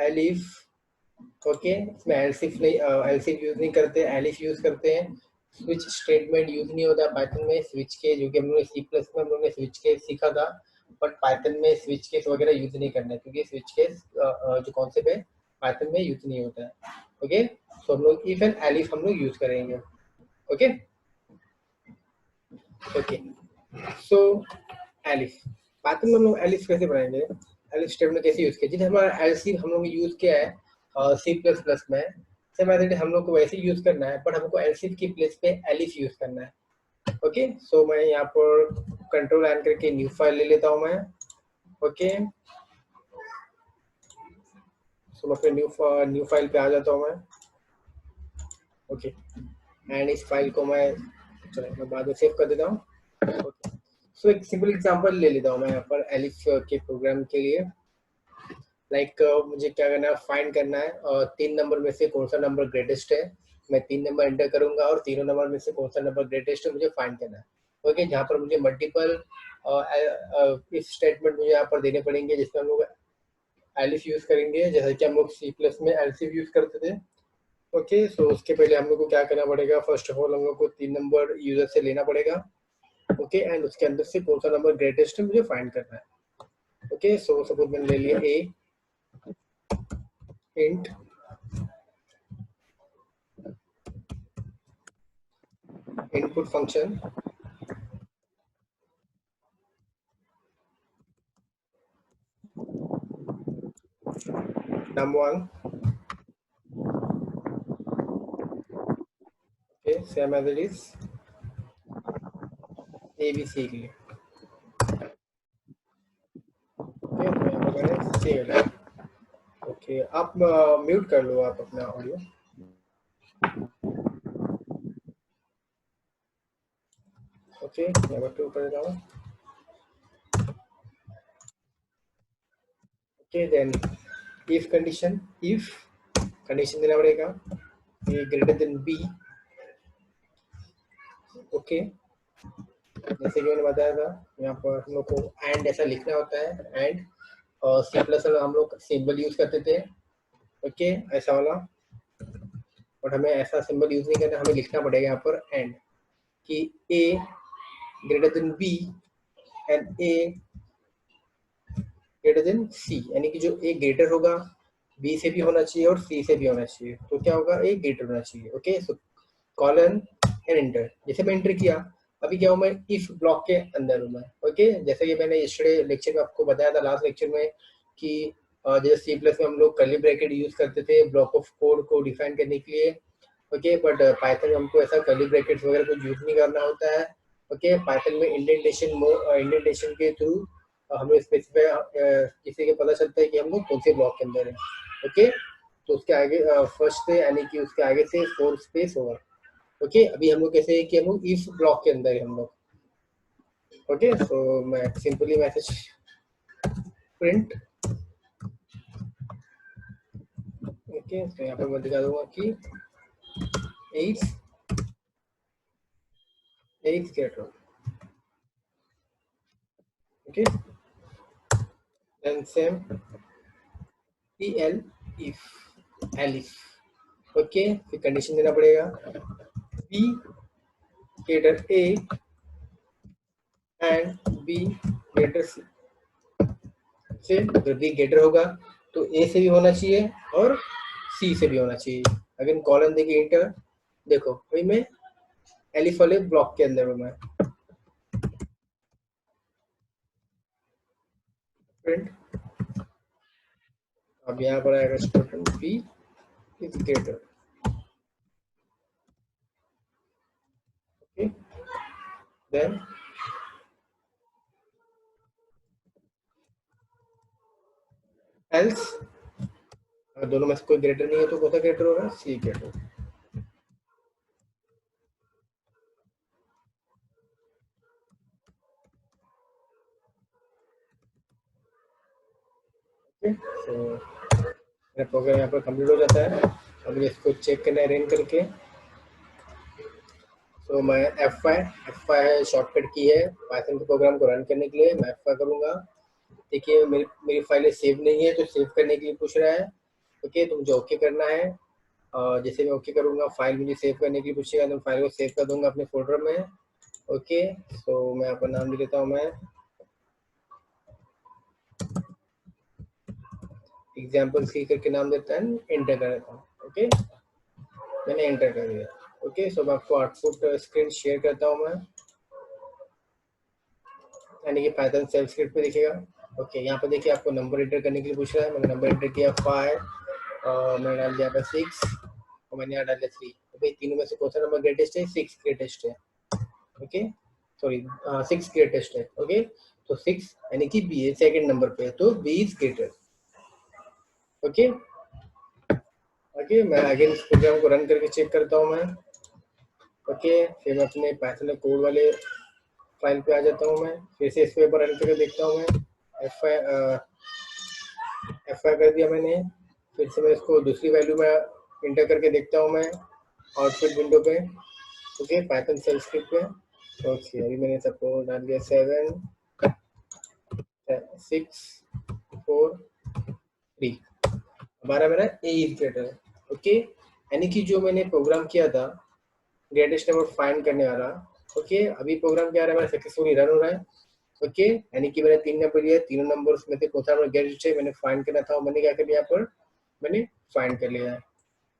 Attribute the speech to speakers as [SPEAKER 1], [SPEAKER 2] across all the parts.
[SPEAKER 1] Elif. Okay, इसमें elsif नहीं, elsif use नहीं करते, एलिफ यूज करते हैं। स्विच स्टेटमेंट यूज नहीं होता पाइथन में। स्विच के जो कि हम लोग सी प्लस में हम लोग ने स्विच केस सीखा था, बट पाइथन में स्विच केस वगैरह यूज नहीं करना है, क्योंकि स्विच केस जो कॉन्सेप्ट है पाइथन में यूज नहीं होता है। ओके, तो हम लोग इफ एंड एलिफ हम लोग यूज करेंगे। ओके ओके, सो एलिफ, पाइथन में हम लोग एलिफ कैसे बनाएंगे, एलिफ स्टेटमेंट कैसे यूज किया, जिसे हमारा एलसी हम लोग यूज किया है सी प्लस प्लस में, सेम एज हम लोग को वैसे यूज करना है, बट हमको एलसी की प्लेस पे एलिफ यूज करना है। ओके, सो मैं यहाँ पर कंट्रोल एन करके न्यू फाइल ले लेता हूँ मैं। ओके, सो मैं फिर न्यू फाइल पे आ जाता हूँ मैं। ओके, एंड इस फाइल को मैं बाद में सेव कर देता हूँ। ओके, सो एक सिंपल एग्जांपल ले लेता हूँ मैं यहाँ पर एलिफ के प्रोग्राम के लिए। लाइक मुझे क्या करना है, फाइंड करना है और 3 नंबर में से कौन सा नंबर ग्रेटेस्ट है। मैं 3 नंबर एंटर करूंगा और तीनों नंबर में से कौन सा नंबर ग्रेटेस्ट है मुझे फाइंड करना है। ओके, जहाँ पर मुझे मल्टीपल इफ स्टेटमेंट मुझे यहाँ पर देने पड़ेंगे, जिसमें हम लोग एलिफ यूज करेंगे, जैसे कि हम लोग सी प्लस में एलसिफ यूज करते थे। ओके, सो उसके पहले हम लोग को क्या करना पड़ेगा, फर्स्ट ऑफ ऑल हम लोग को 3 नंबर यूजर से लेना पड़ेगा। ओके, एंड उसके अंदर से कौन सा नंबर ग्रेटेस्ट है मुझे फाइंड करना है। ओके, सो सपोज मैंने ले लिया a int input function num1, okay, same as it is abc के लिए। ओके, तो यहाँ पर मैंने सेव। ओके, आप म्यूट कर लो आप अपना ऑडियो। ओके, यहाँ पर टू कर देता हूँ। Okay, then if condition, if condition देना पड़ेगा A greater than B. Okay, जैसे कि मैंने बताया था, यहाँ पर हम लोग को एंड ऐसा लिखना होता है। एंड और सी प्लस हम लोग सिंबल यूज करते थे। ओके, ऐसा वाला, बट हमें ऐसा सिंबल यूज नहीं करना, हमें लिखना पड़ेगा यहाँ पर एंड कि A greater than B and A greater than C, यानी कि जो ए ग्रेटर होगा बी से भी होना चाहिए और सी से भी होना चाहिए। तो क्या होगा, ए ग्रेटर होना चाहिए। Okay, so colon and enter, जैसे मैं एंटर किया, अभी क्या हूँ मैं, इफ ब्लॉक के अंदर हूँ मैं। ओके, जैसे कि मैंने यस्टरडे लेक्चर में आपको बताया था, लास्ट लेक्चर में, कि जैसे सी प्लस में हम लोग कर्ली ब्रैकेट यूज करते थे ब्लॉक ऑफ कोड को डिफाइन करने के लिए। ओके, बट पाइथन में हमको ऐसा कर्ली ब्रैकेट्स वगैरह कुछ यूज नहीं करना होता है। ओके, पाइथन में इंडेंटेशन के थ्रू हमें स्पेसिफाई किसी के पता चलता है कि हम लोग कौन से ब्लॉक के अंदर है। ओके, तो उसके आगे फर्स्ट से, यानी कि उसके आगे से 4 स्पेस होगा। ओके, अभी हम लोग कैसे है कि हम लोग इफ ब्लॉक के अंदर है हम लोग। ओके, सो मैं सिंपली मैसेज प्रिंट। ओके, तो यहाँ पर मैं दिखा दूंगा कि 8 greater. Okay, then same el if elif. Okay, फिर कंडीशन देना पड़ेगा B greater A and B greater C. से जब बी ग्रेटर होगा तो ए से भी होना चाहिए और सी से भी होना चाहिए। अगर कॉलन देखिए इंटर, देखो अभी मैं एलिफ वाले ब्लॉक के अंदर हूँ मैं। प्रिंट, अब यहाँ पर आएगा statement B is greater. Okay, then else, अगर दोनों में से कोई ग्रेटर नहीं है तो कौन सा ग्रेटर होगा, सी ग्रेटर। ओके, सो मेरा प्रोग्राम यहाँ पर कंप्लीट हो जाता है। अब मुझे इसको चेक करना है रन करके। तो मैं F5 शॉर्टकट की है पाइथन के प्रोग्राम को रन करने के लिए। मैं F5 करूँगा। देखिए मेरी फाइलें सेव नहीं है, तो सेव करने के लिए पूछ रहा है। ओके, तो मुझे ओके करना है। जैसे मैं ओके करूंगा, फाइल मुझे सेव करने के लिए पूछेगा, तो फाइल को सेव कर दूंगा अपने फोल्डर में। ओके, सो मैं आपका नाम दे देता हूँ, मैं एग्जाम्पल सी करके नाम देता है, एंटर कर देता हूँ। ओके, मैंने एंटर कर दिया। ओके, सो मैं आपको आउटपुट स्क्रीन शेयर करता हूँ मैं, यानी कि पाइथन सेल स्क्रिप्ट पे दिखेगा। ओके, यहाँ पर देखिए आपको नंबर एंटर करने के लिए पूछ रहा है। मैंने नंबर एंटर किया 5, मैंने डाल दिया 6 और मैंने यहाँ डाल दिया 3। तो भाई तीनों में से कौन सा नंबर ग्रेटेस्ट है? 6 ग्रेटेस्ट है। ओके, सॉरी 6 ग्रेटेस्ट है। ओके, तो 6 यानी कि बी है सेकंड नंबर पे, तो B is greater. Okay, okay, मैं अगेन इस प्रोग्राम को रन करके चेक करता हूँ मैं। ओके, फिर मैं अपने पाइथन कोड वाले फाइल पे आ जाता हूँ मैं, फिर से इस पे पर रन करके देखता हूँ मैं। एफ आई कर दिया मैंने। फिर से मैं इसको दूसरी वैल्यू में इंटर करके देखता हूँ मैं आउटपुट विंडो पे। ओके, पाइथन सेल स्क्रिप्ट पे। ओके, अभी मैंने सबको डाल दिया 7 6 4 3। हमारा मेरा ए इज ग्रेटर। ओके, यानी कि जो मैंने प्रोग्राम किया था ग्रेटेस्ट नंबर फाइंड करने वाला, ओके, अभी प्रोग्राम क्या रहा है, मेरा सक्सेसफुली रन हो रहा है। ओके, यानी कि मैंने 3 नंबर लिया, तीनों नंबर में से कौन सा नंबर ग्रेटेस्ट है मैंने फाइंड करना था, मैंने क्या कर लिया, पर मैंने फाइंड कर लिया है।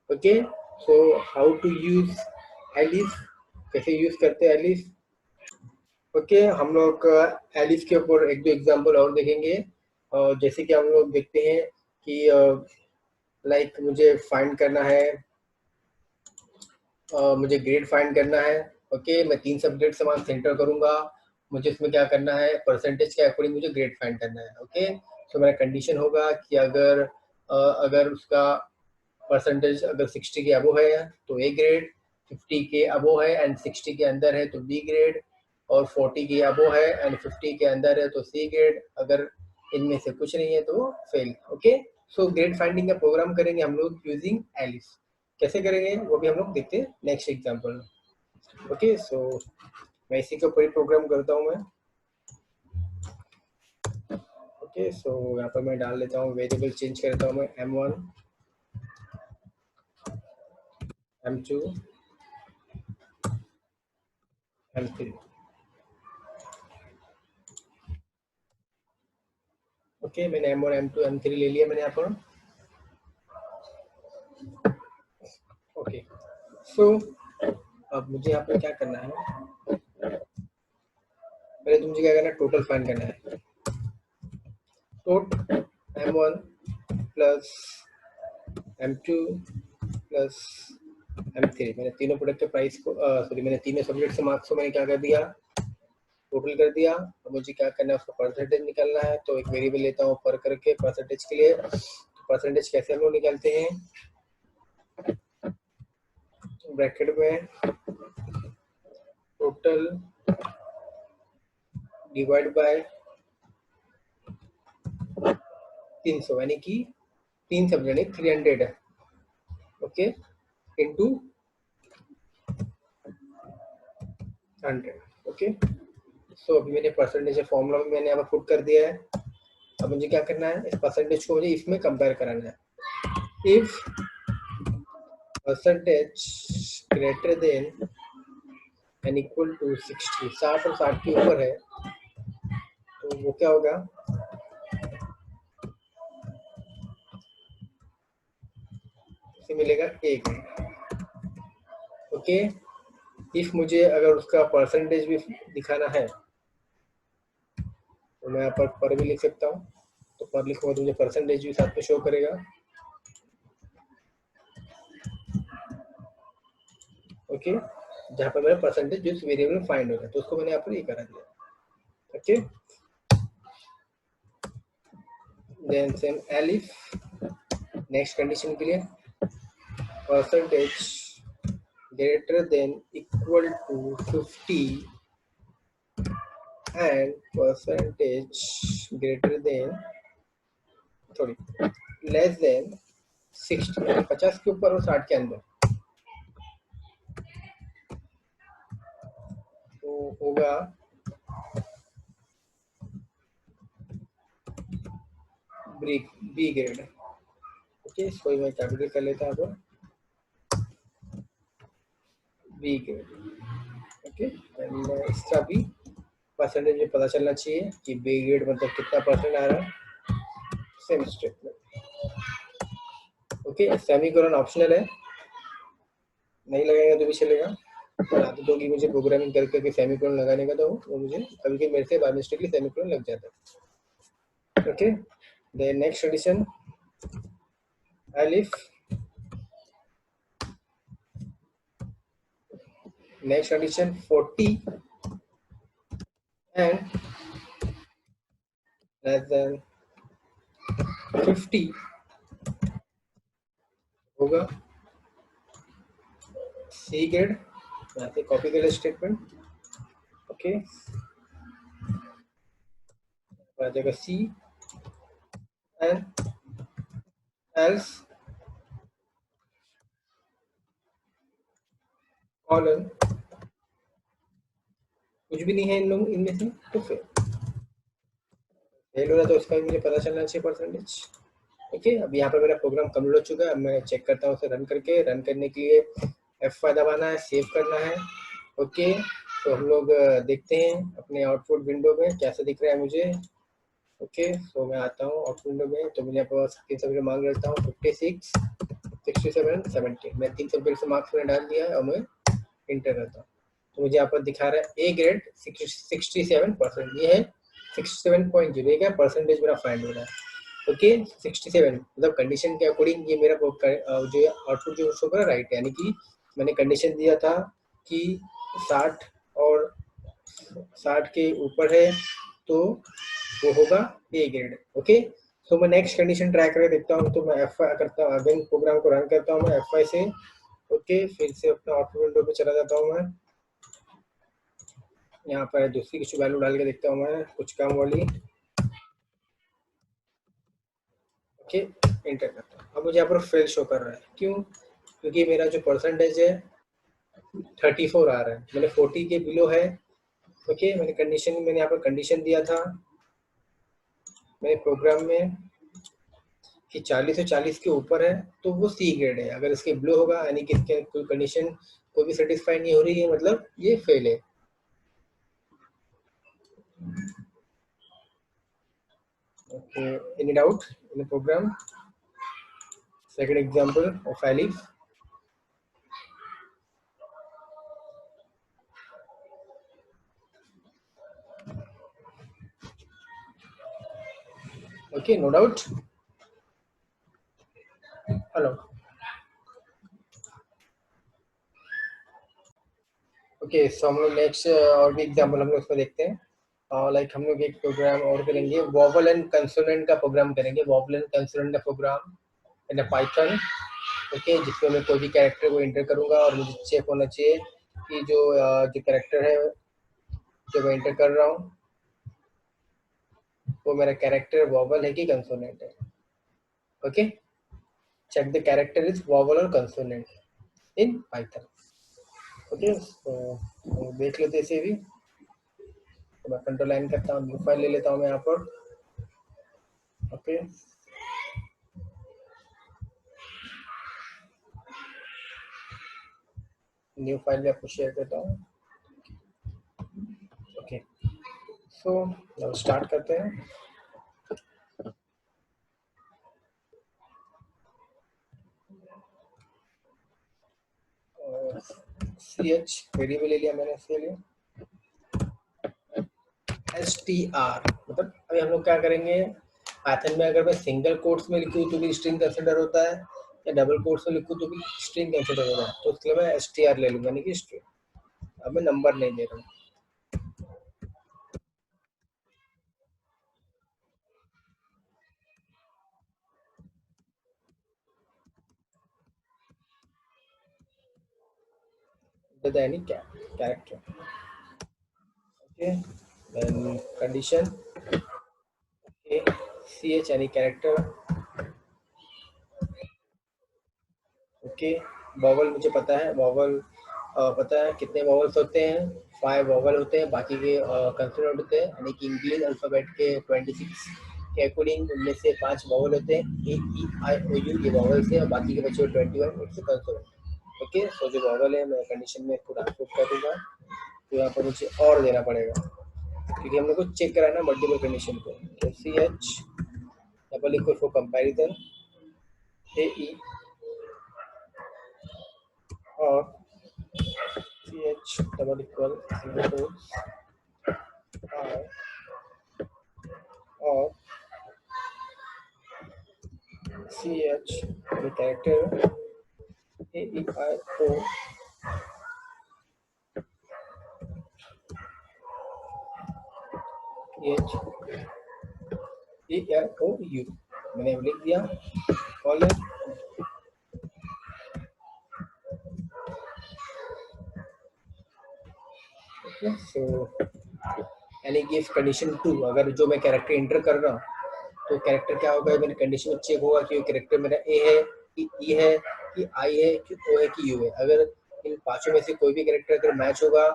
[SPEAKER 1] Okay, so how to use elif, कैसे यूज करते हैं एलिफ। ओके, हम लोग एलिफ के ऊपर एक दो एग्जांपल और देखेंगे। जैसे कि हम लोग देखते हैं कि लाइक मुझे फाइंड करना है, मुझे ग्रेड फाइंड करना है। ओके, मैं 3 सब्जेक्ट समान सेंटर करूंगा, मुझे इसमें क्या करना है, परसेंटेज के अकॉर्डिंग मुझे ग्रेड फाइंड करना है। ओके, तो मेरा कंडीशन होगा कि अगर उसका परसेंटेज अगर 60 के अबो है तो ए ग्रेड, 50 के अबो है एंड 60 के अंदर है तो बी ग्रेड, और 40 के अबो है एंड 50 के अंदर है तो सी ग्रेड, अगर इनमें से कुछ नहीं है तो वो फेल। ओके, सो ग्रेड फाइंडिंग का प्रोग्राम करेंगे हम लोग यूजिंग एलिफ। कैसे करेंगे वो भी हम लोग देखते हैं नेक्स्ट एग्जाम्पल। ओके, सो मैं इसी के ऊपर प्रोग्राम करता हूँ मैं। ओके, सो यहाँ पर मैं डाल लेता हूँ, वेरिएबल चेंज करता हूँ मैं m1 m2 m3। ओके, मैंने m1 m2 m3 ले लिया मैंने यहाँ पर। ओके, सो अब मुझे यहाँ पर क्या करना है, पहले तो मुझे क्या करना है, टोटल फाइंड करना है। टोट m1 plus m2 plus m3, मैंने तीनों प्रोडक्ट के प्राइस को सॉरी मैंने तीनों सब्जेक्ट से मार्क्स को मैंने क्या कर दिया, टोटल कर दिया। अब मुझे क्या करना है, उसका परसेंटेज निकालना है, तो एक वेरिएबल लेता हूँ पर करके परसेंटेज के लिए। परसेंटेज कैसे हम लोग निकालते हैं, ब्रैकेट में टोटल डिवाइड बाय 300, यानी कि 3 सब्जेक्ट 300 है। Okay, into 100। ओके, सो अभी मैंने परसेंटेज फॉर्मूला में मैंने यहाँ पर पुट कर दिया है। अब मुझे क्या करना है, इस परसेंटेज को मुझे इसमें कंपेयर कराना है। If percentage greater than and equal to 60, 60 और 60 के ऊपर है, तो वो क्या होगा, उसे मिलेगा 1। ओके, इफ मुझे अगर उसका परसेंटेज भी दिखाना है तो मैं यहाँ पर भी लिख सकता हूँ, तो पर लिखूंगा तो मुझे परसेंटेज भी साथ में शो करेगा। ओके, जहाँ पर मेरा परसेंटेज जिस वेरिएबल में फाइंड होगा, तो उसको मैंने यहाँ पर ये करा दिया। Okay, then same elif next condition के लिए, percentage greater than equal to 50 and percentage greater than sorry less than 60, 50 के ऊपर और 60 के अंदर, तो होगा बी ग्रेड। ओके, इसको मैं कैपिटल कर लेता हूँ अब, बी ग्रेड। ओके, एंड इसका भी परसेंटेज में पता चलना चाहिए कि बी ग्रेड मतलब कितना परसेंट आ रहा है, same statement. Okay, semicolon optional है, नहीं लगाएंगे तो भी चलेगा, पर आदत होगी मुझे प्रोग्रामिंग कर करके सेमीकोलन लगाने का, तो वो मुझे कभी कभी मेरे से बाय मिस्टेकली सेमीकोलन लग जाता है। Okay, the next addition elif, next addition 40 and less than 50 होगा सी ग्रेड। यहाँ पे कॉपी कर ले स्टेटमेंट। ओके, आ जाएगा सी एंड एल्स कॉलन, कुछ भी नहीं है इन लोग इनमें से, तो फिर फेल हो रहा, तो उसका भी मुझे पता चलना चाहिए परसेंटेज। ओके, अब यहाँ पे मेरा प्रोग्राम कम्प्लीट हो चुका है। अब मैं चेक करता हूँ उसे रन करके। रन करने के लिए F5 दबाना है, सेव करना है। ओके, तो हम लोग देखते हैं अपने आउटपुट विंडो में कैसा दिख रहा है मुझे। ओके, तो मैं आता हूँ आउटपुट विंडो में, तो मुझे यहाँ पर 3 सब्जेक्ट मार्क रहता हूँ, 56, 67, 70। मैं 3 सब्जेक्ट से मार्क्स मैंने डाल दिया है और मैं इंटर करता हूँ, तो मुझे यहाँ पर दिखा रहा है ए ग्रेड 67%। ये है 67.0, ये क्या परसेंटेज मेरा फाइंड हो रहा है। ओके, 67 मतलब कंडीशन के अकॉर्डिंग ये मेरा जो आउटपुट जो शो कर रहा है राइट, यानी कि मैंने कंडीशन दिया था कि 60 और 60 के ऊपर है तो वो होगा ए ग्रेड। ओके, तो मैं नेक्स्ट कंडीशन ट्राई करके देखता हूँ, तो मैं F5 करता हूँ, अगेन प्रोग्राम को रन करता हूँ मैं F5 से। ओके, फिर से अपना आउटपुट विंडो पे चला जाता हूँ मैं। यहाँ पर दूसरी कुछ वैल्यू डाल के देखता हूँ मैं, कुछ कम वाली। ओके, एंटर करता हूँ। अब मुझे यहाँ पर फेल शो कर रहा है, क्यों? क्योंकि मेरा जो परसेंटेज है 34 आ रहा है, मैंने 40 के बिलो है। ओके, मैंने यहाँ पर कंडीशन दिया था मेरे प्रोग्राम में कि 40 से 40 के ऊपर है तो वो सी ग्रेड है। अगर इसके बिलो होगा, यानी कि इसके कोई कंडीशन कोई भी सेटिस्फाई नहीं हो रही है, मतलब ये फेल है। Okay, any doubt in the program? Second example of elif. Okay, no doubt. Hello. Okay, so हम लोग नेक्स्ट और भी एग्जांपल हम लोग इसमें देखते हैं। लाइक हम लोग एक प्रोग्राम और करेंगे, वॉवल एंड कंसोनेंट का प्रोग्राम करेंगे, वॉवल एंड कंसोनेंट का प्रोग्राम इन पाइथन। ओके, जिसमें मैं कोई भी कैरेक्टर को एंटर करूंगा और मुझे चेक होना चाहिए कि जो कैरेक्टर है जो मैं एंटर कर रहा हूँ वो मेरा कैरेक्टर वॉवल है कि कंसोनेंट है। Okay, check the character is vowel और कंसोनेंट इन पाइथन। ओके, तो देख लेते इसे भी। तो मैं कंट्रोल लाइन करता हूँ, न्यू फाइल ले लेता हूँ मैं यहाँ पर। ओके, न्यू फाइल में आपको शेयर करता हूँ। ओके, सो स्टार्ट करते हैं। सी एच वेरिएबल ले लिया मैंने इसके लिए, str मतलब अभी हम लोग क्या करेंगे, पाइथन में अगर मैं सिंगल कोट्स में लिखूँ तो भी स्ट्रिंग कंसिडर होता है, या डबल कोट्स में लिखूँ तो भी स्ट्रिंग कंसिडर होता है, तो उसके लिए मैं str ले लूँगा, यानी कि स्ट्रिंग। अब मैं नंबर नहीं दे रहा हूँ। any character. Okay, then condition. Okay, ch any character. Okay, vowel मुझे पता है, वॉवल पता है कितने वॉवल्स होते हैं, 5 वॉवल होते हैं, बाकी के कंसोनेंट होते हैं, यानी कि इंग्लिश अल्फाबेट के 26 के अकॉर्डिंग उनमें से 5 वॉवल होते हैं, ए ई आई ओ यू ये वॉवल्स है, और बाकी के बचे 21 इट्स कंसोनेंट। ओके, सो जो वॉवल है मैं कंडीशन में इसको ट्रांसपोर्ट कर दूंगा, तो यहाँ पर मुझे और देना पड़ेगा क्योंकि हम लोग को चेक कराना है मल्टीपल कंडीशन को। तो C H double equal for comparison A E और C H double equal single I और सी एच ये character A E I O H A I O U मैंने लिख दिया कॉलम। ओके, सो यानी कि इफ कंडीशन 2 अगर जो मैं कैरेक्टर एंटर कर रहा हूँ तो कैरेक्टर क्या होगा, मेरे कंडीशन में चेक होगा कि कैरेक्टर मेरा ए है कि ई है कि आई है कि ओ है कि यू है। अगर इन पांचों में से कोई भी कैरेक्टर अगर मैच होगा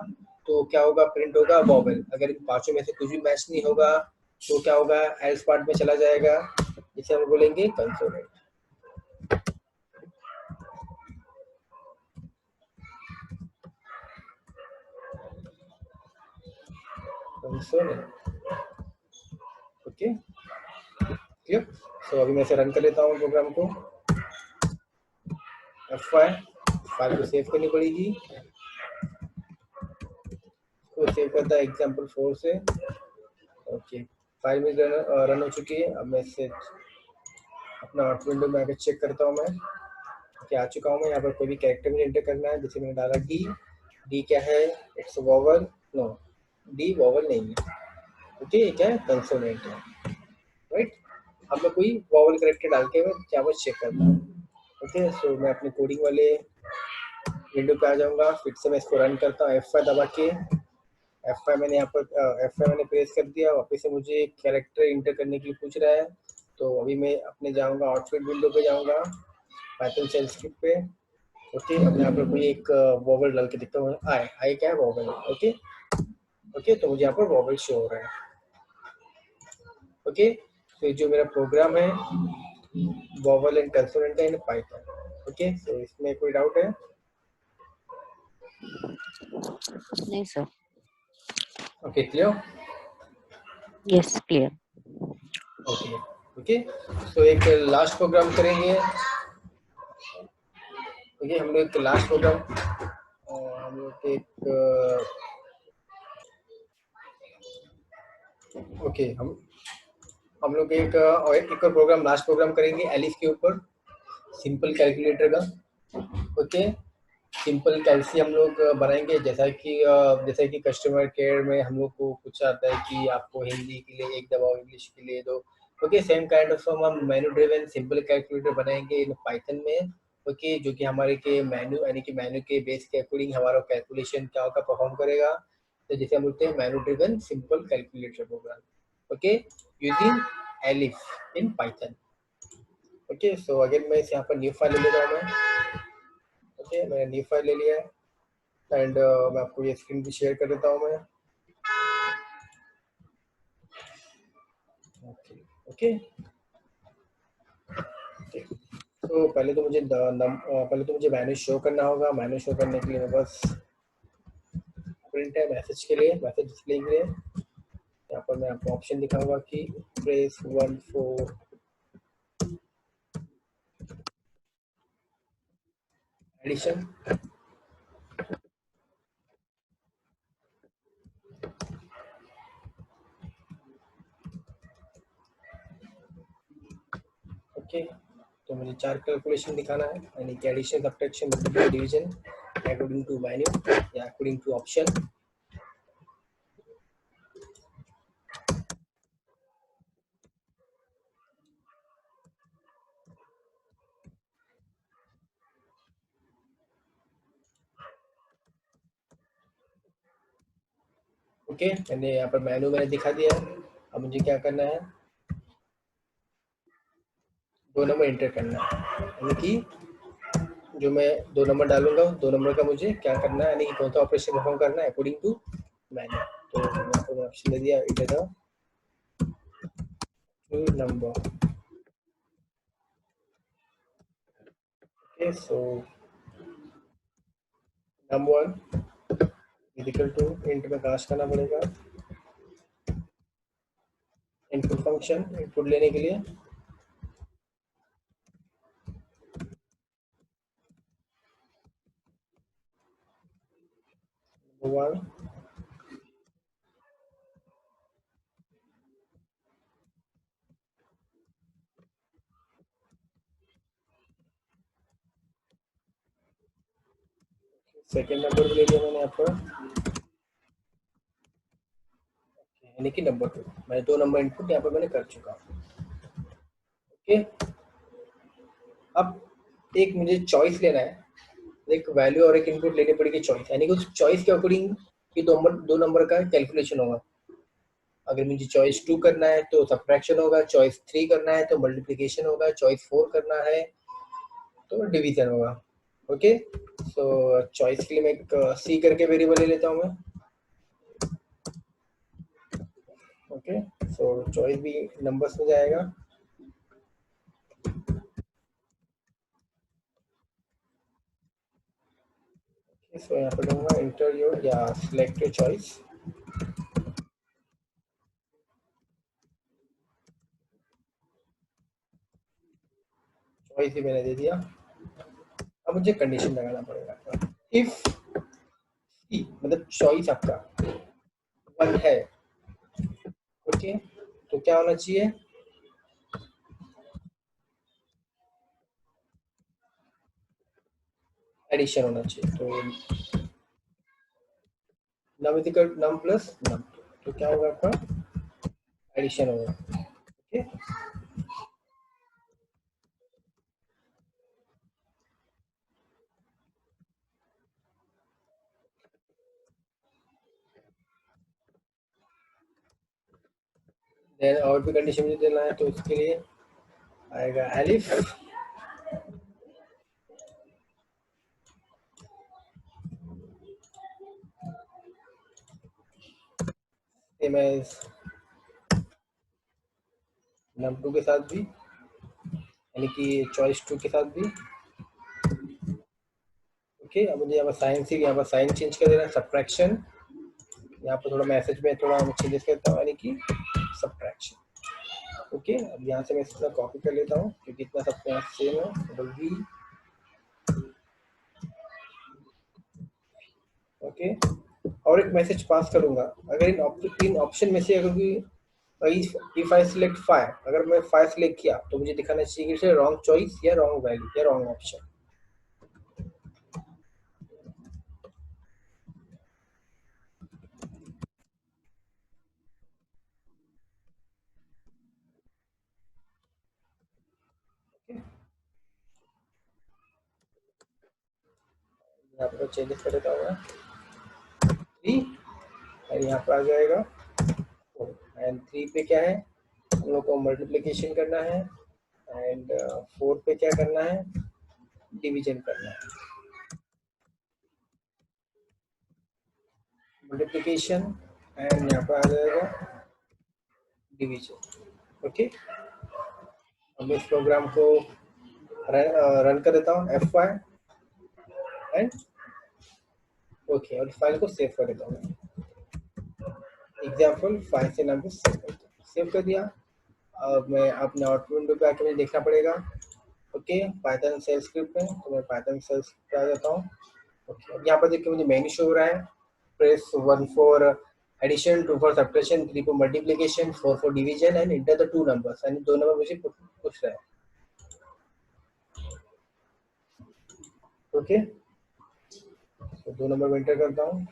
[SPEAKER 1] तो क्या होगा, प्रिंट होगा वॉवेल। अगर इन पांचों में से कुछ भी मैच नहीं होगा तो क्या होगा, एल्स पार्ट में चला जाएगा, जिसे हम बोलेंगे कंसोनेंट। Consonant okay clear. तो अभी मैं इसे रन कर लेता हूँ प्रोग्राम को। F5 फाइल को सेव करनी पड़ेगी, इसको सेव करता है example4 से। ओके, फाइल में रन हो चुकी है। अब मैं इसे अपना आउट विंडो में आकर चेक करता हूँ। मैं ओके आ चुका हूँ। मैं यहाँ पर कोई भी कैरेक्टर मुझे एंटर करना है, जैसे मैंने डाला डी। डी क्या है, it's vowel, no D vowel नहीं है। ओके, ये क्या है, कंसोनेंट है, राइट। अब मैं कोई वॉवल कैरेक्टर डाल के मैं क्या वो चेक करता हूँ। ओके, सो मैं अपने कोडिंग वाले विंडो पे आ जाऊंगा, फिर से मैं इसको रन करता हूँ F5 दबा के। F5 मैंने यहाँ पर F5 मैंने प्रेस कर दिया। वापस से मुझे कैरेक्टर इंटर करने के लिए पूछ रहा है, तो अभी मैं अपने जाऊंगा आउटपुट विंडो पे जाऊंगा, पाइथन शेल स्क्रिप्ट पे। ओके, अब यहाँ पर कोई एक वॉवल डाल के देखता हूँ। आई आई क्या है, वॉवल। ओके ओके, तो मुझे यहाँ पर वॉवल शो हो रहा है। ओके, तो जो मेरा प्रोग्राम है वॉवल एंड कंसोनेंट है इन पाइथन। ओके, तो इसमें कोई डाउट है?
[SPEAKER 2] नहीं sir.
[SPEAKER 1] Okay clear.
[SPEAKER 2] Yes clear.
[SPEAKER 1] Okay okay, तो एक लास्ट प्रोग्राम करेंगे। ओके, हम लोग एक लास्ट प्रोग्राम हम लोग एक ओके हम लोग एक और एक और प्रोग्राम लास्ट प्रोग्राम करेंगे एलिफ के ऊपर, सिंपल कैलकुलेटर का। ओके, सिंपल कैलसी हम लोग बनाएंगे, जैसा कि कस्टमर केयर में हम लोग को कुछ आता है कि आपको हिंदी के लिए एक दबाओ, इंग्लिश के लिए दो। ओके, सेम काइंड ऑफ हम मेनू ड्रिवन सिंपल कैलकुलेटर बनाएंगे इन पाइथन में। ओके, जो कि हमारे के मेनू यानी कि मेनू के बेस के अकॉर्डिंग हमारा कैलकुलेशन क्या होगा, परफॉर्म करेगा। तो जैसे हम बोलते हैं menu driven simple calculator program. Okay, using elif in Python. Okay, so again मैं इस यहाँ पर न्यू फाइल ले लेता हूँ मैं। ओके, मैंने न्यू फाइल ले लिया है एंड मैं आपको ये स्क्रीन भी शेयर कर देता हूँ मैं। ओके ओके तो पहले तो मुझे मैनेज शो करना होगा। मैनेज शो करने के लिए मैं बस प्रिंट है मैसेज के लिए, मैसेज डिस्प्ले के लिए यहाँ पर मैं आपको ऑप्शन दिखाऊंगा कि प्रेस 1 4 एडिशन। ओके, तो मुझे 4 कैलकुलेशन दिखाना है, यानी कि addition, subtraction, multiply, division according to menu या अकॉर्डिंग टू ऑप्शन। ओके, मैंने यहाँ पर मेनू मैंने दिखा दिया है। अब मुझे क्या करना है, 2 नंबर एंटर करना है, यानी कि जो मैं 2 नंबर डालूंगा 2 नंबर का मुझे क्या करना है, यानी कि कौन सा ऑपरेशन परफॉर्म करना है अकॉर्डिंग टू मेनू। तो यहाँ पर ऑप्शन दे दिया, it is new number. Okay, so num1 is equal to int में कास्ट करना पड़ेगा इनपुट फंक्शन इनपुट लेने के लिए वन सेकेंड नंबर भी ले लिया मैंने यहाँ पर यानी कि नंबर 2 मैं 2 नंबर इनपुट यहाँ पर मैंने कर चुका हूँ। ओके, अब एक मुझे चॉइस लेना है, एक वैल्यू और एक इनपुट लेनी पड़ेगी चॉइस, यानी कि उस चॉइस के अकॉर्डिंग ये दो नंबर का कैलकुलेशन होगा। अगर मुझे चॉइस 2 करना है तो सब्ट्रैक्शन होगा, चॉइस 3 करना है तो मल्टीप्लिकेशन होगा, चॉइस 4 करना है तो डिवीजन होगा। ओके, सो चॉइस के लिए मैं एक सी करके वेरिएबल ले लेता हूँ मैं। ओके, सो चॉइस भी नंबर्स में जाएगा। सो यहाँ पर दूंगा इंटर योर या सिलेक्ट योर चॉइस। चॉइस ही मैंने दे दिया। अब मुझे कंडीशन लगाना पड़ेगा। इफ सी मतलब चॉइस आपका 1 है, ओके, तो क्या होना चाहिए, एडिशन होना चाहिए। तो नम इक्वल नम प्लस नम, तो क्या होगा आपका एडिशन होगा। ओके, देन और भी कंडीशन मुझे देना है तो उसके लिए आएगा एलिफ सेम एज num2 के साथ भी, यानी कि चॉइस 2 के साथ भी। ओके, अब मुझे यहाँ पर साइन से यहाँ पर साइन चेंज कर देना है, सब्ट्रैक्शन। यहाँ पर थोड़ा मैसेज में थोड़ा चेंजेस करता हूँ, यानी कि सब्ट्रैक्शन। ओके, अब यहाँ से मैं इसका कॉपी कर लेता हूँ क्योंकि इतना सब यहाँ सेम है। डबल वी, ओके, और एक मैसेज पास करूंगा। अगर इन ऑप्शन में से अगर कोई इफ आई सिलेक्ट 5, अगर मैं 5 सिलेक्ट किया तो मुझे दिखाना चाहिए कि रॉन्ग चॉइस या रॉन्ग वैल्यू या रॉन्ग ऑप्शन। यहाँ पर चेंजेस कर देता हूँ मैं 3, और यहाँ पर आ जाएगा 4, एंड 3 पे क्या है, हम लोग को मल्टीप्लिकेशन करना है, एंड 4 पे क्या करना है, डिवीजन करना है। मल्टीप्लिकेशन एंड यहाँ पर आ जाएगा डिवीजन। ओके, अब इस प्रोग्राम को रन कर देता हूँ F5 एंड ओके, और फाइल को सेव कर देता हूँ। एग्जाम्पल 5 से नाम को सेव कर दिया। अब मैं अपने आउटपुट विंडो पे आके मुझे देखना पड़ेगा। ओके, पाइथन सेल स्क्रिप्ट में, तो मैं पाइथन सेल स्क्रिप्ट पे आ जाता हूँ। ओके, अब यहाँ पर देखिए मुझे मेन्यू शो हो रहा है। Press 1 for addition, 2 for subtraction, 3 for multiplication, 4 for division and enter the 2 numbers, यानी 2 नंबर मुझे पूछ रहा है। ओके, तो 2 नंबर में इंटर करता हूँ।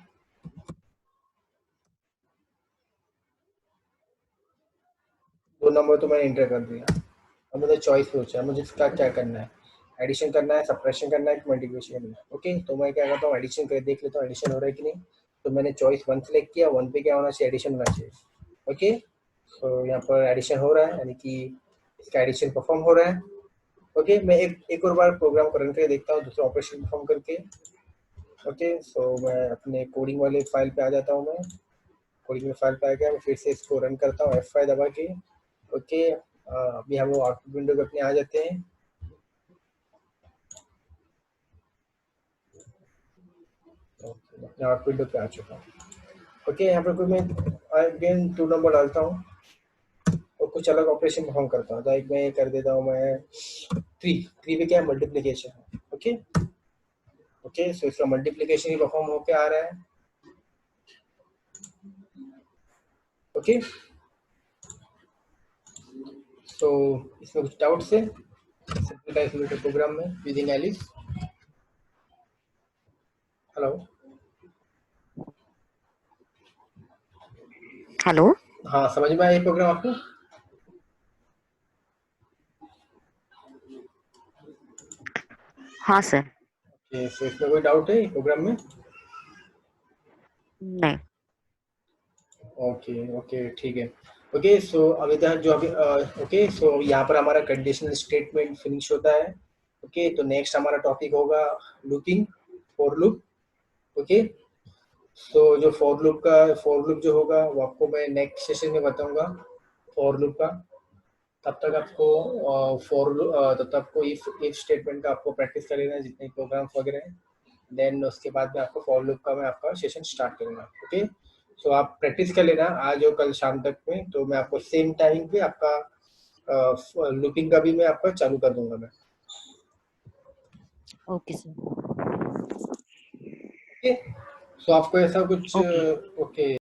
[SPEAKER 1] 2 नंबर तो मैंने इंटर कर दिया। अब मुझे चॉइस पूछा है, मुझे इसका क्या करना है, एडिशन करना है, सब्ट्रैक्शन करना है, मल्टीप्लिकेशन करना है। ओके, तो मैं क्या करता हूँ, एडिशन कर देख लेता हूँ एडिशन हो रहा है कि नहीं। तो मैंने चॉइस 1 सेलेक्ट किया, 1 पे क्या होना चाहिए, एडिशन होना चाहिए। ओके, तो यहाँ पर एडिशन हो रहा है, यानी कि इसका एडिशन परफॉर्म हो रहा है। ओके, मैं एक और बार प्रोग्राम को रन करके देखता हूँ दूसरा ऑपरेशन परफॉर्म करके। ओके, सो मैं अपने कोडिंग वाले फाइल पे आ जाता हूँ। मैं कोडिंग में फाइल पे आ गया, मैं फिर से इसको रन करता हूँ F5 दबा के। ओके, अभी हम वो आउटपुट विंडो पे अपने आ जाते हैं। अपने आउटपुट विंडो पे आ चुका हूँ। ओके, यहाँ पर कोई मैं अगेन 2 नंबर डालता हूँ और कुछ अलग ऑपरेशन परफॉर्म करता हूँ। लाइक मैं कर देता हूँ मैं 3 पे क्या है, मल्टीप्लीकेशन। ओके ओके, सो इसका मल्टीप्लीकेशन ही परफॉर्म होके आ रहा है। ओके, सो इसमें कुछ डाउट्स है सिंपल कैलकुलेटर प्रोग्राम में यूजिंग एलिस? Hello,
[SPEAKER 2] hello.
[SPEAKER 1] हाँ समझ में आया ये प्रोग्राम आपको?
[SPEAKER 2] हाँ सर।
[SPEAKER 1] ओके, सो इसमें कोई डाउट है प्रोग्राम में?
[SPEAKER 2] नहीं।
[SPEAKER 1] ओके ओके, ठीक है। ओके, सो अभी तक जो अभी ओके, सो यहाँ पर हमारा कंडीशनल स्टेटमेंट फिनिश होता है। ओके, तो नेक्स्ट हमारा टॉपिक होगा लूपिंग, फॉर लूप। ओके, सो जो फॉर लूप जो होगा वो आपको मैं नेक्स्ट सेशन में बताऊंगा फॉर लूप का। तब तक आपको तब तक आपको इफ स्टेटमेंट का आपको प्रैक्टिस कर लेना है जितने प्रोग्राम्स वगैरह हैं। देन उसके बाद में आपको फॉर लूप का मैं आपका सेशन स्टार्ट करूंगा। ओके, सो आप प्रैक्टिस कर लेना आज और कल शाम तक में, तो मैं आपको सेम टाइम पे आपका लूपिंग का भी मैं आपका चालू कर दूंगा मैं।
[SPEAKER 2] Okay sir.
[SPEAKER 1] ओके, सो आपको ऐसा कुछ
[SPEAKER 2] ओके।
[SPEAKER 1] ओके,